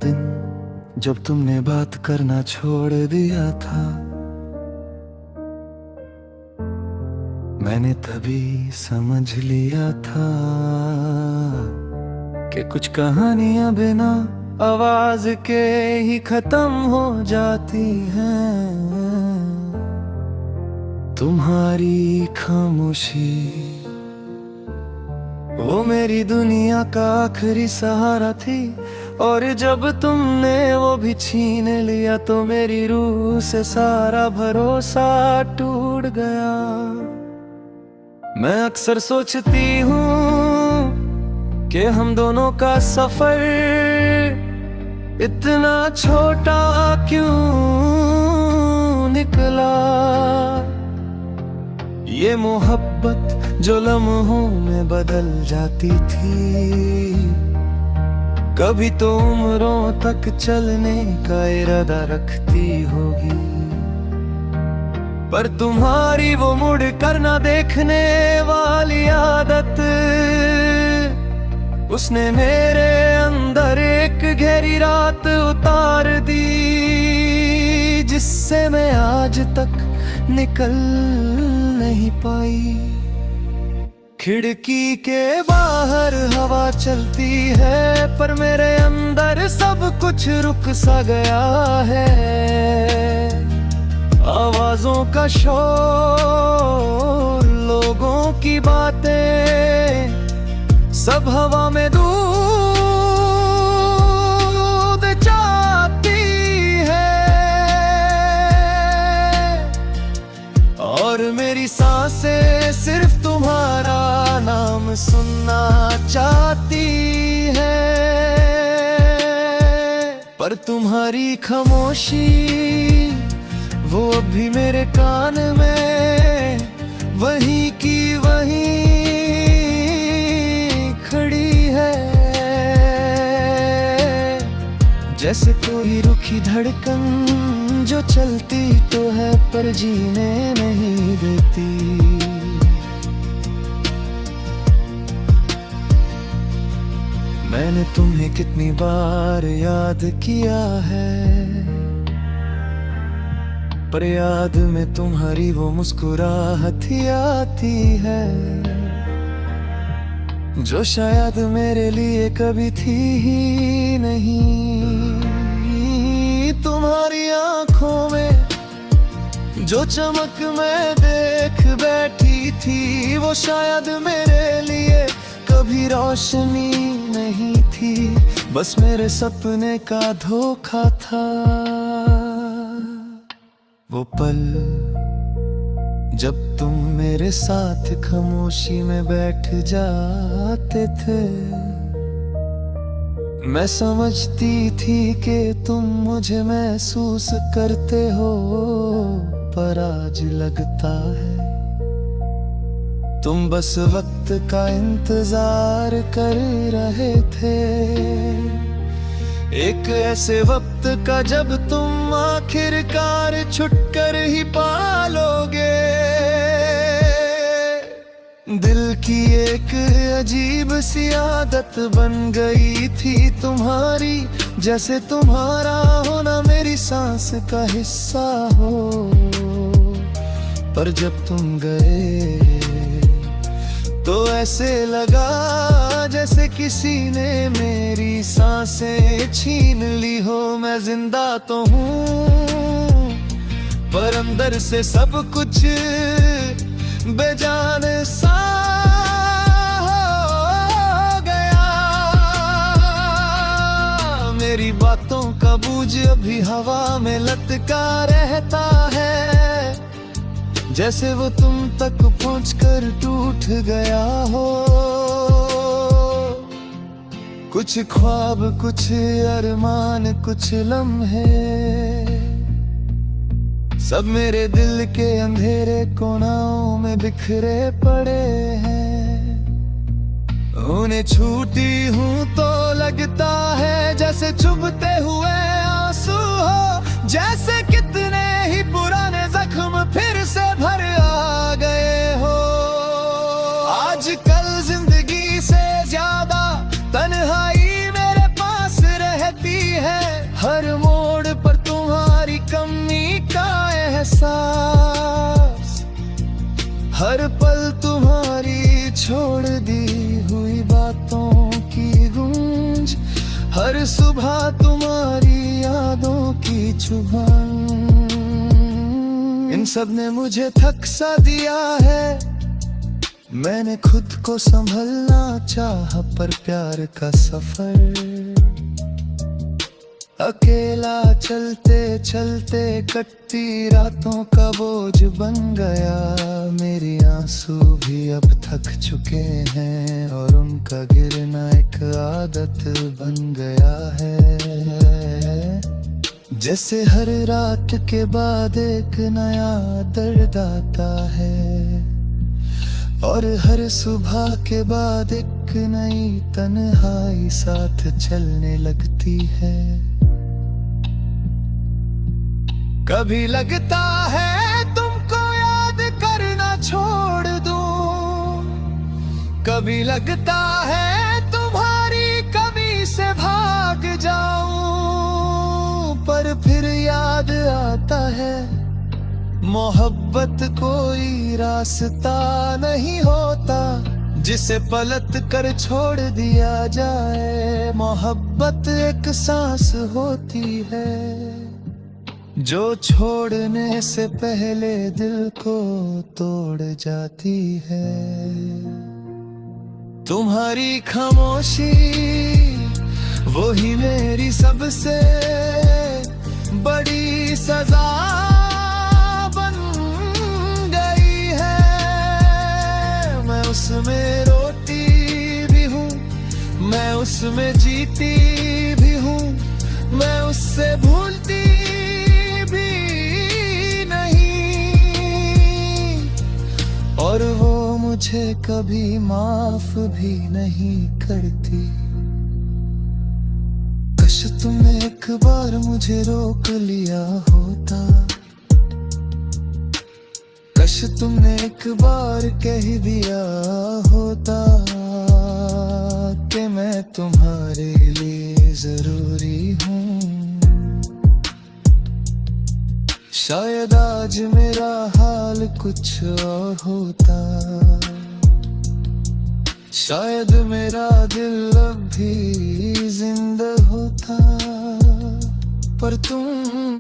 दिन जब तुमने बात करना छोड़ दिया था, मैंने तभी समझ लिया था कि कुछ कहानियां बिना आवाज के ही खत्म हो जाती हैं। तुम्हारी खामोशी वो मेरी दुनिया का आखिरी सहारा थी, और जब तुमने वो भी छीन लिया तो मेरी रूह से सारा भरोसा टूट गया। मैं अक्सर सोचती हूँ कि हम दोनों का सफर इतना छोटा क्यों निकला। ये मोहब्बत जो लम्हों में बदल जाती थी, कभी तो उम्रों तक चलने का इरादा रखती होगी। पर तुम्हारी वो मुड़ कर ना देखने वाली आदत, उसने मेरे अंदर एक गहरी रात उतार दी, जिससे मैं आज तक निकल नहीं पाई। खिड़की के बाहर हवा चलती है, पर मेरे अंदर सब कुछ रुक सा गया है। आवाजों का शोर, लोगों की बातें, सब हवा में दूध चाहती है, और मेरी सांसें सिर्फ तुम्हारा नाम सुनना चाहती है। पर तुम्हारी खामोशी वो अभी मेरे कान में वहीं की वहीं खड़ी है, जैसे कोई रुखी धड़कन जो चलती तो है पर जीने नहीं देती। मैंने तुम्हें कितनी बार याद किया है, पर याद में तुम्हारी वो मुस्कुराहट ही आती है, जो शायद मेरे लिए कभी थी ही नहीं। तुम्हारी आंखों में जो चमक मैं देख बैठी थी, वो शायद मेरे लिए कभी रोशनी नहीं थी, बस मेरे सपने का धोखा था। वो पल जब तुम मेरे साथ खामोशी में बैठ जाते थे, मैं समझती थी कि तुम मुझे महसूस करते हो, पर आज लगता है तुम बस वक्त का इंतजार कर रहे थे। एक ऐसे वक्त का जब तुम आखिरकार छुटकर ही पालोगे। दिल की एक अजीब सी आदत बन गई थी तुम्हारी, जैसे तुम्हारा होना मेरी सांस का हिस्सा हो। पर जब तुम गए तो ऐसे लगा जैसे किसी ने मेरी सांसें छीन ली हो। मैं जिंदा तो हूँ, पर अंदर से सब कुछ बेजान सा हो गया। मेरी बातों का बोझ अभी हवा में लटका रहता है, जैसे वो तुम तक पहुंचकर टूट गया हो। कुछ ख्वाब, कुछ अरमान, कुछ लम्हे, सब मेरे दिल के अंधेरे कोनाओं में बिखरे पड़े हैं। उन्हें छूती हूँ तो लगता है जैसे चुभते हुए आंसू हो, जैसे कितने ही पुराने जख्म फिर से भर आ गए हो। आजकल जिंदगी से ज्यादा तन्हाई मेरे पास रहती है, एहसास, हर पल तुम्हारी छोड़ दी हुई बातों की गूंज, हर सुबह तुम्हारी यादों की चुभन, इन सब ने मुझे थक सा दिया है। मैंने खुद को संभलना चाहा पर प्यार का सफर अकेला चलते चलते कटती रातों का बोझ बन गया। मेरे आंसू भी अब थक चुके हैं और उनका गिरना एक आदत बन गया है। जैसे हर रात के बाद एक नया दर्द आता है और हर सुबह के बाद एक नई तन्हाई साथ चलने लगती है। कभी लगता है तुमको याद करना छोड़ दूं, कभी लगता है तुम्हारी कमी से भाग जाऊं, पर फिर याद आता है मोहब्बत कोई रास्ता नहीं होता जिसे पलट कर छोड़ दिया जाए। मोहब्बत एक सांस होती है जो छोड़ने से पहले दिल को तोड़ जाती है। तुम्हारी खामोशी वही मेरी सबसे बड़ी सजा बन गई है। मैं उसमें रोती भी हूँ, मैं उसमें जीती भी हूँ, मैं उससे भूलती और वो मुझे कभी माफ भी नहीं करती। काश तुमने एक बार मुझे रोक लिया होता, काश तुमने एक बार कह दिया होता कि मैं तुम्हारे लिए जरूरी हूँ। शायद आज मेरा हाल कुछ और होता, शायद मेरा दिल अब भी जिंदा होता, पर तुम